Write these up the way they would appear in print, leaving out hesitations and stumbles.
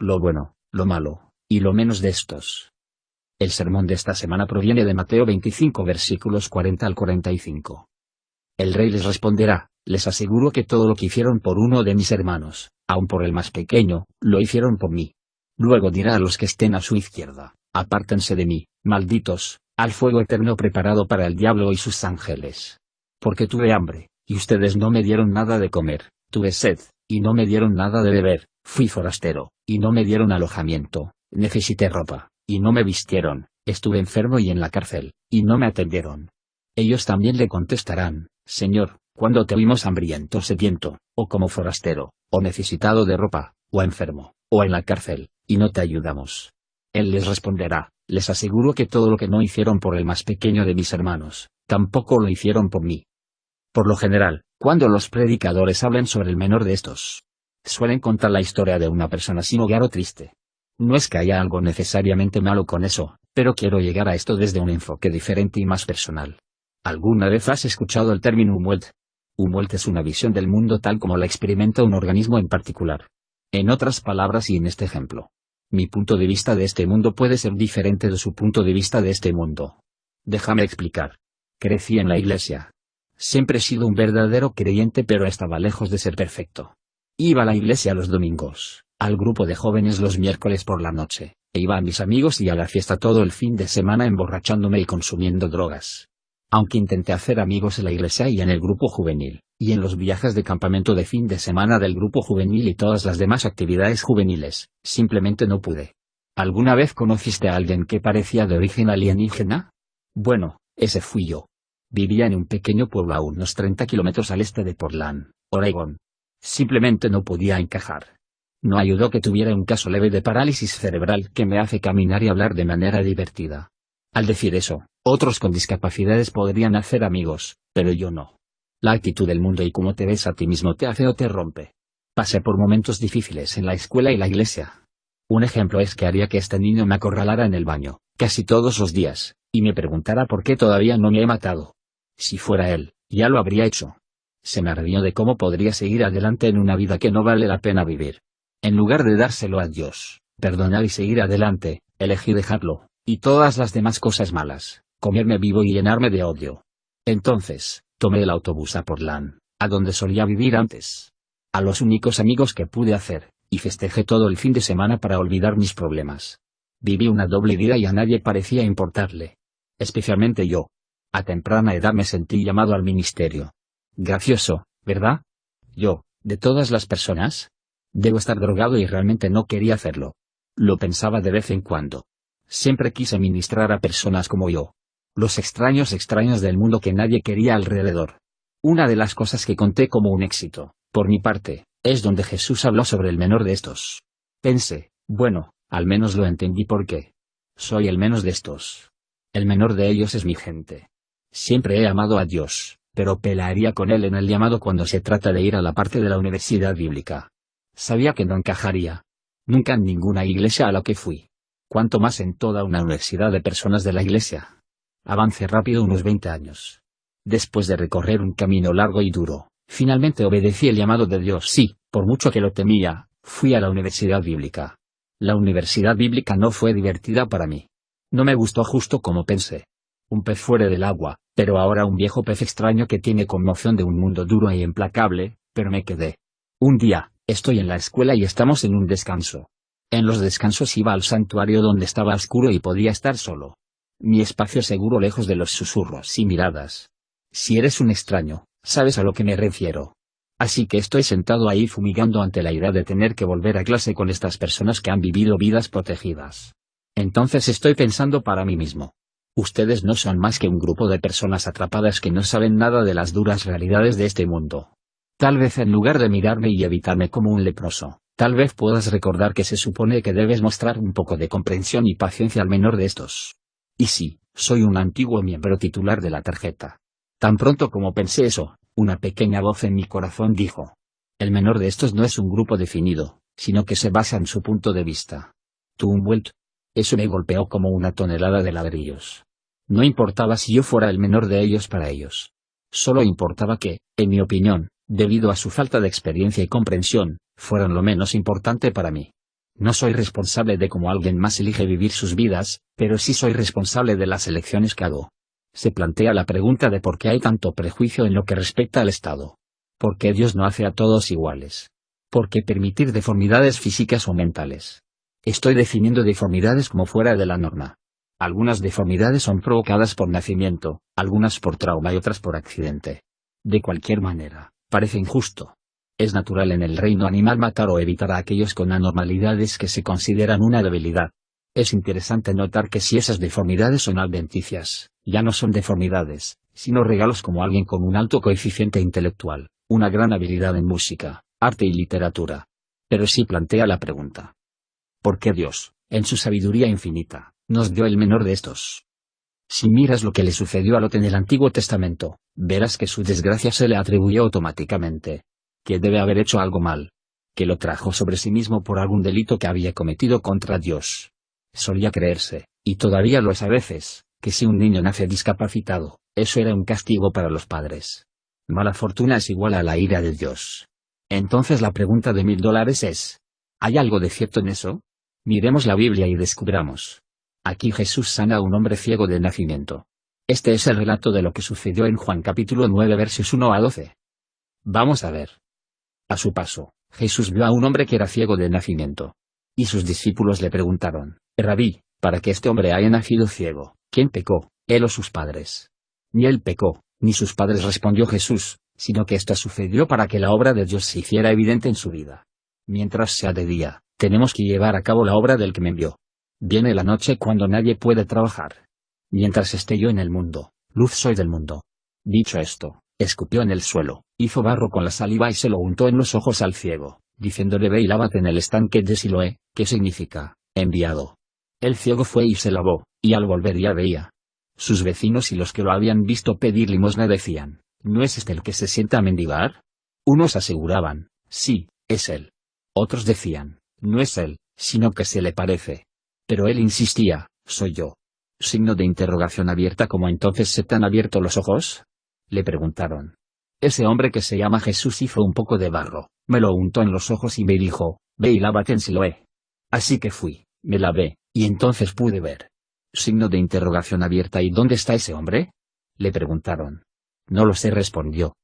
lo bueno, lo malo, y lo menos de estos. El sermón de esta semana proviene de Mateo 25 versículos 40 al 45. El rey les responderá: les aseguro que todo lo que hicieron por uno de mis hermanos, aun por el más pequeño, lo hicieron por mí. Luego dirá a los que estén a su izquierda: apártense de mí, malditos, al fuego eterno preparado para el diablo y sus ángeles. Porque tuve hambre, y ustedes no me dieron nada de comer, tuve sed, y no me dieron nada de beber, fui forastero, y no me dieron alojamiento, necesité ropa, y no me vistieron, estuve enfermo y en la cárcel, y no me atendieron. Ellos también le contestarán: Señor, ¿cuándo te vimos hambriento, sediento, o como forastero, o necesitado de ropa, o enfermo, o en la cárcel, y no te ayudamos? Él les responderá: les aseguro que todo lo que no hicieron por el más pequeño de mis hermanos, tampoco lo hicieron por mí. Por lo general, cuando los predicadores hablan sobre el menor de estos, suelen contar la historia de una persona sin hogar o triste. No es que haya algo necesariamente malo con eso, pero quiero llegar a esto desde un enfoque diferente y más personal. ¿Alguna vez has escuchado el término Umwelt? Umwelt es una visión del mundo tal como la experimenta un organismo en particular. En otras palabras y en este ejemplo, mi punto de vista de este mundo puede ser diferente de su punto de vista de este mundo. Déjame explicar. Crecí en la iglesia. Siempre he sido un verdadero creyente, pero estaba lejos de ser perfecto. Iba a la iglesia los domingos, al grupo de jóvenes los miércoles por la noche, e iba a mis amigos y a la fiesta todo el fin de semana emborrachándome y consumiendo drogas. Aunque intenté hacer amigos en la iglesia y en el grupo juvenil, y en los viajes de campamento de fin de semana del grupo juvenil y todas las demás actividades juveniles, simplemente no pude. ¿Alguna vez conociste a alguien que parecía de origen alienígena? Bueno, ese fui yo. Vivía en un pequeño pueblo a unos 30 kilómetros al este de Portland, Oregon. Simplemente no podía encajar. No ayudó que tuviera un caso leve de parálisis cerebral que me hace caminar y hablar de manera divertida. Al decir eso, otros con discapacidades podrían hacer amigos, pero yo no. La actitud del mundo y cómo te ves a ti mismo te hace o te rompe. Pasé por momentos difíciles en la escuela y la iglesia. Un ejemplo es que haría que este niño me acorralara en el baño, casi todos los días, y me preguntara por qué todavía no me he matado. Si fuera él, ya lo habría hecho. Se me arrepió de cómo podría seguir adelante en una vida que no vale la pena vivir. En lugar de dárselo a Dios, perdonar y seguir adelante, elegí dejarlo, y todas las demás cosas malas, comerme vivo y llenarme de odio. Entonces, tomé el autobús a Portland, a donde solía vivir antes. A los únicos amigos que pude hacer, y festejé todo el fin de semana para olvidar mis problemas. Viví una doble vida y a nadie parecía importarle. Especialmente yo. A temprana edad me sentí llamado al ministerio. Gracioso, ¿verdad? Yo, de todas las personas, debo estar drogado y realmente no quería hacerlo. Lo pensaba de vez en cuando. Siempre quise ministrar a personas como yo. Los extraños del mundo que nadie quería alrededor. Una de las cosas que conté como un éxito, por mi parte, es donde Jesús habló sobre el menor de estos. Pensé, bueno, al menos lo entendí porque soy el menos de estos. El menor de ellos es mi gente. Siempre he amado a Dios, pero pelearía con él en el llamado cuando se trata de ir a la parte de la universidad bíblica. Sabía que no encajaría. Nunca en ninguna iglesia a la que fui. Cuanto más en toda una universidad de personas de la iglesia. Avancé rápido unos 20 años. Después de recorrer un camino largo y duro, finalmente obedecí el llamado de Dios. Sí, por mucho que lo temía, fui a la universidad bíblica. La universidad bíblica no fue divertida para mí. No me gustó justo como pensé. Un pez fuera del agua, pero ahora un viejo pez extraño que tiene conmoción de un mundo duro e implacable, pero me quedé. Un día, estoy en la escuela y estamos en un descanso. En los descansos iba al santuario donde estaba oscuro y podía estar solo. Mi espacio seguro lejos de los susurros y miradas. Si eres un extraño, sabes a lo que me refiero. Así que estoy sentado ahí fumigando ante la idea de tener que volver a clase con estas personas que han vivido vidas protegidas. Entonces estoy pensando para mí mismo. Ustedes no son más que un grupo de personas atrapadas que no saben nada de las duras realidades de este mundo. Tal vez en lugar de mirarme y evitarme como un leproso, tal vez puedas recordar que se supone que debes mostrar un poco de comprensión y paciencia al menor de estos. Y sí, soy un antiguo miembro titular de la tarjeta. Tan pronto como pensé eso, una pequeña voz en mi corazón dijo: el menor de estos no es un grupo definido, sino que se basa en su punto de vista. ¿Tú Umwelt? Eso me golpeó como una tonelada de ladrillos. No importaba si yo fuera el menor de ellos para ellos. Solo importaba que, en mi opinión, debido a su falta de experiencia y comprensión, fueran lo menos importante para mí. No soy responsable de cómo alguien más elige vivir sus vidas, pero sí soy responsable de las elecciones que hago. Se plantea la pregunta de por qué hay tanto prejuicio en lo que respecta al Estado. ¿Por qué Dios no hace a todos iguales? ¿Por qué permitir deformidades físicas o mentales? Estoy definiendo deformidades como fuera de la norma. Algunas deformidades son provocadas por nacimiento, algunas por trauma y otras por accidente. De cualquier manera, parece injusto. Es natural en el reino animal matar o evitar a aquellos con anormalidades que se consideran una debilidad. Es interesante notar que si esas deformidades son adventicias, ya no son deformidades, sino regalos como alguien con un alto coeficiente intelectual, una gran habilidad en música, arte y literatura. Pero sí plantea la pregunta: ¿por qué Dios, en su sabiduría infinita, nos dio el menor de estos? Si miras lo que le sucedió a Lot en el Antiguo Testamento, verás que su desgracia se le atribuyó automáticamente. Que debe haber hecho algo mal. Que lo trajo sobre sí mismo por algún delito que había cometido contra Dios. Solía creerse, y todavía lo es a veces, que si un niño nace discapacitado, eso era un castigo para los padres. Mala fortuna es igual a la ira de Dios. Entonces la pregunta de $1000 es: ¿hay algo de cierto en eso? Miremos la Biblia y descubramos. Aquí Jesús sana a un hombre ciego de nacimiento. Este es el relato de lo que sucedió en Juan capítulo 9 versos 1 a 12. Vamos a ver. A su paso, Jesús vio a un hombre que era ciego de nacimiento. Y sus discípulos le preguntaron: Rabí, para que este hombre haya nacido ciego, ¿quién pecó, él o sus padres? Ni él pecó, ni sus padres, respondió Jesús, sino que esto sucedió para que la obra de Dios se hiciera evidente en su vida. Mientras sea de día, tenemos que llevar a cabo la obra del que me envió. Viene la noche cuando nadie puede trabajar. Mientras esté yo en el mundo, luz soy del mundo. Dicho esto, escupió en el suelo, hizo barro con la saliva y se lo untó en los ojos al ciego, diciéndole: ve y lávate en el estanque de Siloé, que significa enviado. El ciego fue y se lavó, y al volver ya veía. Sus vecinos y los que lo habían visto pedir limosna decían: ¿no es este el que se sienta a mendigar? Unos aseguraban: sí, es él. Otros decían: no es él, sino que se le parece. Pero él insistía: soy yo. Signo de interrogación abierta. ¿Cómo entonces se te han abierto los ojos? Le preguntaron. Ese hombre que se llama Jesús hizo un poco de barro, me lo untó en los ojos y me dijo: ve y lávate en Siloé. Así que fui, me lavé, y entonces pude ver. Signo de interrogación abierta. ¿Y dónde está ese hombre? Le preguntaron. No lo sé, respondió.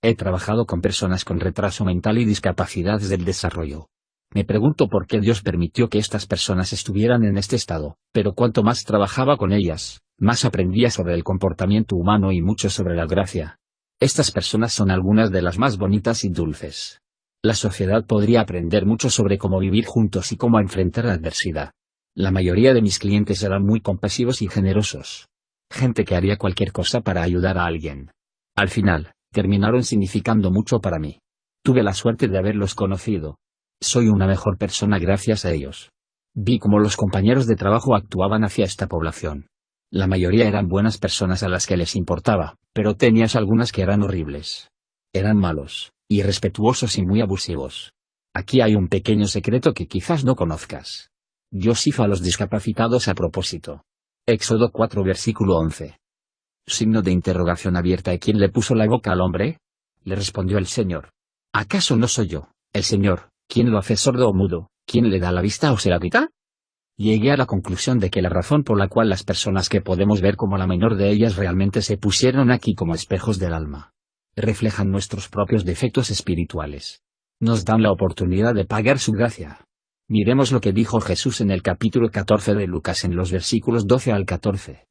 He trabajado con personas con retraso mental y discapacidades del desarrollo. Me pregunto por qué Dios permitió que estas personas estuvieran en este estado, pero cuanto más trabajaba con ellas, más aprendía sobre el comportamiento humano y mucho sobre la gracia. Estas personas son algunas de las más bonitas y dulces. La sociedad podría aprender mucho sobre cómo vivir juntos y cómo enfrentar la adversidad. La mayoría de mis clientes eran muy compasivos y generosos. Gente que haría cualquier cosa para ayudar a alguien. Al final, terminaron significando mucho para mí. Tuve la suerte de haberlos conocido. Soy una mejor persona gracias a ellos. Vi cómo los compañeros de trabajo actuaban hacia esta población. La mayoría eran buenas personas a las que les importaba, pero tenías algunas que eran horribles. Eran malos, irrespetuosos y muy abusivos. Aquí hay un pequeño secreto que quizás no conozcas. Dios hizo a los discapacitados a propósito. Éxodo 4 versículo 11. Signo de interrogación abierta. ¿Y quién le puso la boca al hombre? Le respondió el Señor. ¿Acaso no soy yo, el Señor, quien lo hace sordo o mudo, quien le da la vista o se la quita? Llegué a la conclusión de que la razón por la cual las personas que podemos ver como la menor de ellas realmente se pusieron aquí como espejos del alma, reflejan nuestros propios defectos espirituales. Nos dan la oportunidad de pagar su gracia. Miremos lo que dijo Jesús en el capítulo 14 de Lucas en los versículos 12 al 14.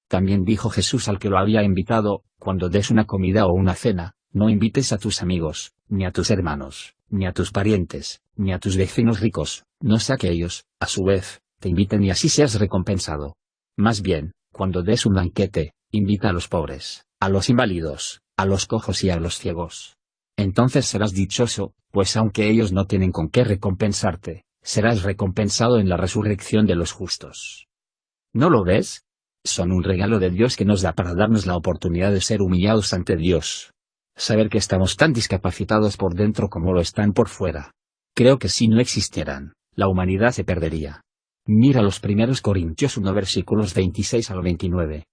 También dijo Jesús al que lo había invitado: cuando des una comida o una cena, no invites a tus amigos, ni a tus hermanos, ni a tus parientes, ni a tus vecinos ricos, no sea que ellos, a su vez, te inviten y así seas recompensado. Más bien, cuando des un banquete, invita a los pobres, a los inválidos, a los cojos y a los ciegos. Entonces serás dichoso, pues aunque ellos no tienen con qué recompensarte, serás recompensado en la resurrección de los justos. ¿No lo ves? Son un regalo de Dios que nos da para darnos la oportunidad de ser humillados ante Dios. Saber que estamos tan discapacitados por dentro como lo están por fuera. Creo que si no existieran, la humanidad se perdería. Mira los primeros Corintios 1 versículos 26 al 29.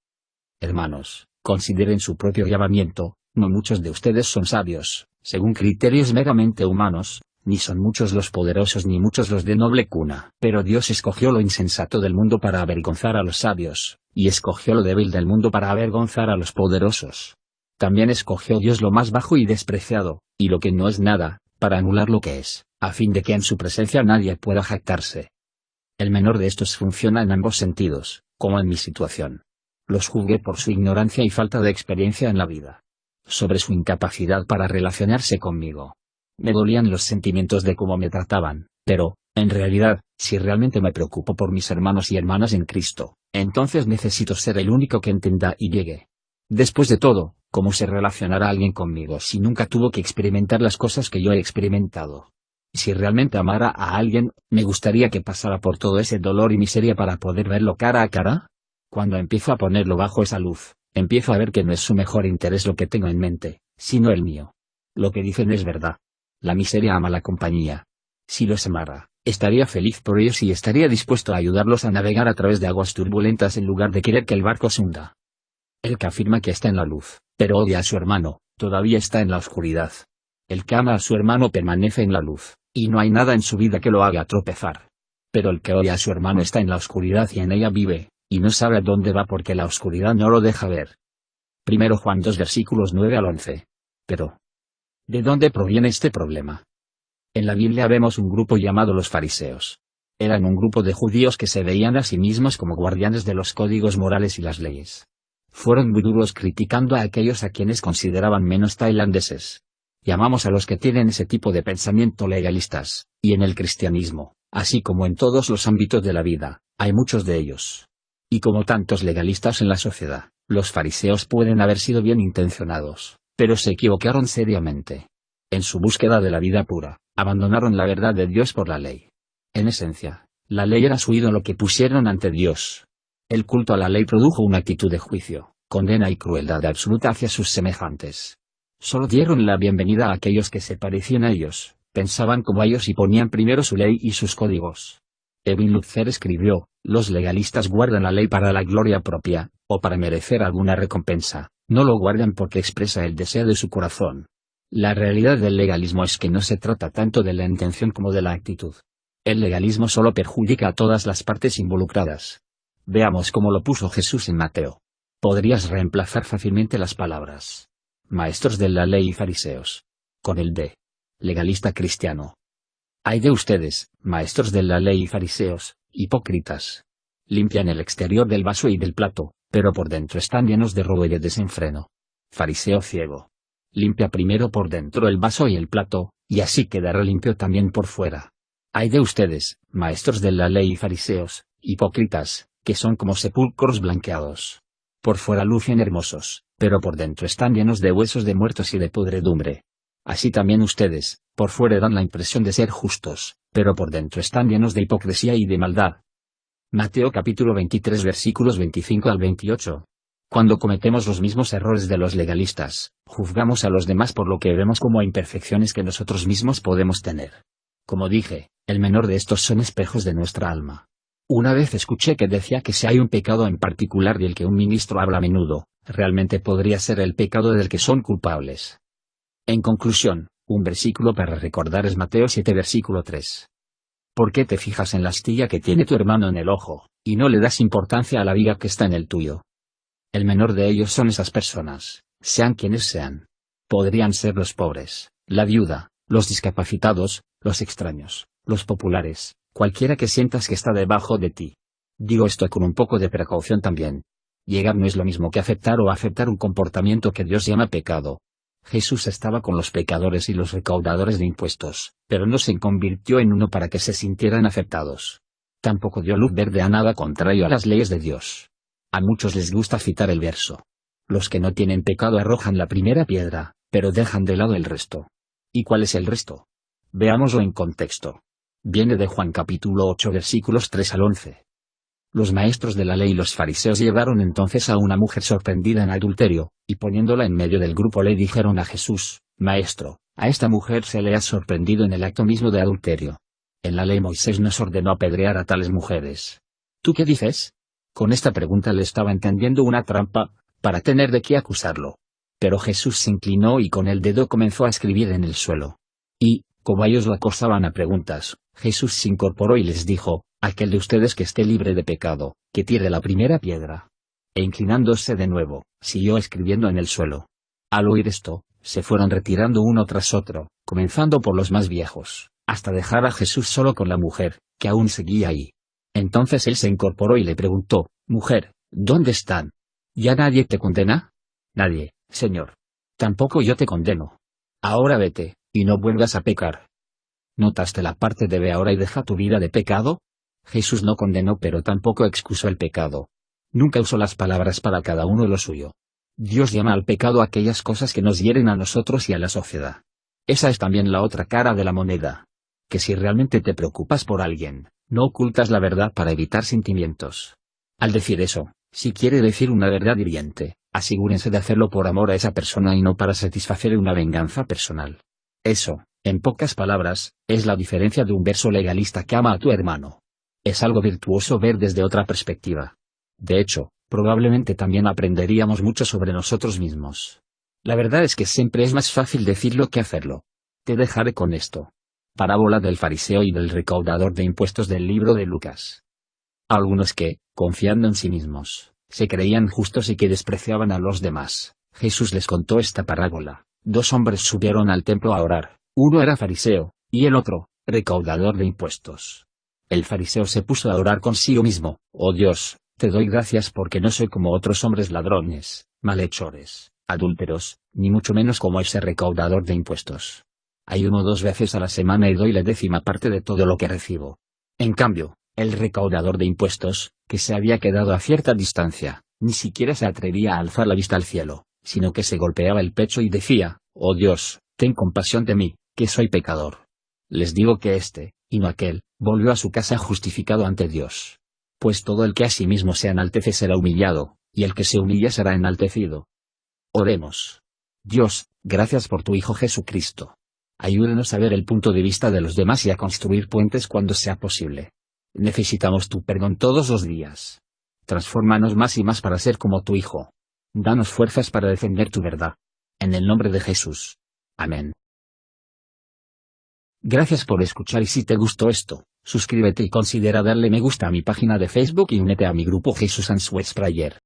Hermanos, consideren su propio llamamiento. No muchos de ustedes son sabios, según criterios meramente humanos, ni son muchos los poderosos ni muchos los de noble cuna. Pero Dios escogió lo insensato del mundo para avergonzar a los sabios, y escogió lo débil del mundo para avergonzar a los poderosos. También escogió Dios lo más bajo y despreciado, y lo que no es nada, para anular lo que es, a fin de que en su presencia nadie pueda jactarse. El menor de estos funciona en ambos sentidos, como en mi situación. Los juzgué por su ignorancia y falta de experiencia en la vida. Sobre su incapacidad para relacionarse conmigo. Me dolían los sentimientos de cómo me trataban, pero, en realidad, si realmente me preocupo por mis hermanos y hermanas en Cristo, entonces necesito ser el único que entienda y llegue. Después de todo, ¿cómo se relacionará alguien conmigo si nunca tuvo que experimentar las cosas que yo he experimentado? Si realmente amara a alguien, ¿me gustaría que pasara por todo ese dolor y miseria para poder verlo cara a cara? Cuando empiezo a ponerlo bajo esa luz, empiezo a ver que no es su mejor interés lo que tengo en mente, sino el mío. Lo que dicen es verdad. La miseria ama la compañía. Si los amara, estaría feliz por ellos y estaría dispuesto a ayudarlos a navegar a través de aguas turbulentas en lugar de querer que el barco se hunda. El que afirma que está en la luz, pero odia a su hermano, todavía está en la oscuridad. El que ama a su hermano permanece en la luz, y no hay nada en su vida que lo haga tropezar. Pero el que odia a su hermano está en la oscuridad y en ella vive, y no sabe a dónde va porque la oscuridad no lo deja ver. 1 Juan 2 versículos 9 al 11. Pero, ¿de dónde proviene este problema? En la Biblia vemos un grupo llamado los fariseos. Eran un grupo de judíos que se veían a sí mismos como guardianes de los códigos morales y las leyes. Fueron muy duros criticando a aquellos a quienes consideraban menos tailandeses. Llamamos a los que tienen ese tipo de pensamiento legalistas, y en el cristianismo, así como en todos los ámbitos de la vida, hay muchos de ellos. Y como tantos legalistas en la sociedad, los fariseos pueden haber sido bien intencionados, pero se equivocaron seriamente. En su búsqueda de la vida pura, abandonaron la verdad de Dios por la ley. En esencia, la ley era su ídolo que pusieron ante Dios. El culto a la ley produjo una actitud de juicio, condena y crueldad absoluta hacia sus semejantes. Solo dieron la bienvenida a aquellos que se parecían a ellos, pensaban como ellos y ponían primero su ley y sus códigos. Evin Lutzer escribió, los legalistas guardan la ley para la gloria propia, o para merecer alguna recompensa, no lo guardan porque expresa el deseo de su corazón. La realidad del legalismo es que no se trata tanto de la intención como de la actitud. El legalismo solo perjudica a todas las partes involucradas. Veamos cómo lo puso Jesús en Mateo. Podrías reemplazar fácilmente las palabras maestros de la ley y fariseos con el de legalista cristiano. Ay de ustedes, maestros de la ley y fariseos, hipócritas. Limpian el exterior del vaso y del plato, pero por dentro están llenos de robo y de desenfreno. Fariseo ciego. Limpia primero por dentro el vaso y el plato, y así quedará limpio también por fuera. Ay de ustedes, maestros de la ley y fariseos, hipócritas, que son como sepulcros blanqueados. Por fuera lucen hermosos, pero por dentro están llenos de huesos de muertos y de podredumbre. Así también ustedes, por fuera dan la impresión de ser justos, pero por dentro están llenos de hipocresía y de maldad. Mateo capítulo 23 versículos 25 al 28. Cuando cometemos los mismos errores de los legalistas, juzgamos a los demás por lo que vemos como imperfecciones que nosotros mismos podemos tener. Como dije, el menor de estos son espejos de nuestra alma. Una vez escuché que decía que si hay un pecado en particular del que un ministro habla a menudo, realmente podría ser el pecado del que son culpables. En conclusión, un versículo para recordar es Mateo 7 versículo 3. ¿Por qué te fijas en la astilla que tiene tu hermano en el ojo, y no le das importancia a la viga que está en el tuyo? El menor de ellos son esas personas, sean quienes sean. Podrían ser los pobres, la viuda, los discapacitados, los extraños, los populares, cualquiera que sientas que está debajo de ti. Digo esto con un poco de precaución también. Llegar no es lo mismo que aceptar o aceptar un comportamiento que Dios llama pecado. Jesús estaba con los pecadores y los recaudadores de impuestos, pero no se convirtió en uno para que se sintieran aceptados. Tampoco dio luz verde a nada contrario a las leyes de Dios. A muchos les gusta citar el verso. Los que no tienen pecado arrojan la primera piedra, pero dejan de lado el resto. ¿Y cuál es el resto? Veámoslo en contexto. Viene de Juan capítulo 8 versículos 3 al 11. Los maestros de la ley y los fariseos llevaron entonces a una mujer sorprendida en adulterio, y poniéndola en medio del grupo le dijeron a Jesús, Maestro, a esta mujer se le ha sorprendido en el acto mismo de adulterio. En la ley Moisés nos ordenó apedrear a tales mujeres. ¿Tú qué dices? Con esta pregunta le estaba entendiendo una trampa, para tener de qué acusarlo. Pero Jesús se inclinó y con el dedo comenzó a escribir en el suelo. Y, Como ellos lo acosaban a preguntas, Jesús se incorporó y les dijo: aquel de ustedes que esté libre de pecado, que tire la primera piedra. E inclinándose de nuevo, siguió escribiendo en el suelo. Al oír esto, se fueron retirando uno tras otro, comenzando por los más viejos, hasta dejar a Jesús solo con la mujer, que aún seguía ahí. Entonces él se incorporó y le preguntó: mujer, ¿dónde están? ¿Ya nadie te condena? Nadie, Señor. Tampoco yo te condeno. Ahora vete, y no vuelvas a pecar. ¿Notaste la parte de ve ahora y deja tu vida de pecado? Jesús no condenó pero tampoco excusó el pecado. Nunca usó las palabras para cada uno lo suyo. Dios llama al pecado aquellas cosas que nos hieren a nosotros y a la sociedad. Esa es también la otra cara de la moneda. Que si realmente te preocupas por alguien, no ocultas la verdad para evitar sentimientos. Al decir eso, si quiere decir una verdad hiriente, asegúrense de hacerlo por amor a esa persona y no para satisfacer una venganza personal. Eso, en pocas palabras, es la diferencia de un verso legalista que ama a tu hermano. Es algo virtuoso ver desde otra perspectiva. De hecho, probablemente también aprenderíamos mucho sobre nosotros mismos. La verdad es que siempre es más fácil decirlo que hacerlo. Te dejaré con esto. Parábola del fariseo y del recaudador de impuestos del libro de Lucas. Algunos que, confiando en sí mismos, se creían justos y que despreciaban a los demás, Jesús les contó esta parábola. Dos hombres subieron al templo a orar, uno era fariseo, y el otro, recaudador de impuestos. El fariseo se puso a orar consigo mismo: oh Dios, te doy gracias porque no soy como otros hombres ladrones, malhechores, adúlteros, ni mucho menos como ese recaudador de impuestos. Ayuno 2 veces a la semana y doy la 10ª parte de todo lo que recibo. En cambio, el recaudador de impuestos, que se había quedado a cierta distancia, ni siquiera se atrevía a alzar la vista al cielo, sino que se golpeaba el pecho y decía: oh Dios, ten compasión de mí, que soy pecador. Les digo que este, y no aquel, volvió a su casa justificado ante Dios. Pues todo el que a sí mismo se enaltece será humillado, y el que se humilla será enaltecido. Oremos. Dios, gracias por tu Hijo Jesucristo. Ayúdanos a ver el punto de vista de los demás y a construir puentes cuando sea posible. Necesitamos tu perdón todos los días. Transfórmanos más y más para ser como tu Hijo. Danos fuerzas para defender tu verdad. En el nombre de Jesús. Amén. Gracias por escuchar y si te gustó esto, suscríbete y considera darle me gusta a mi página de Facebook y únete a mi grupo Jesús Answers Prayer.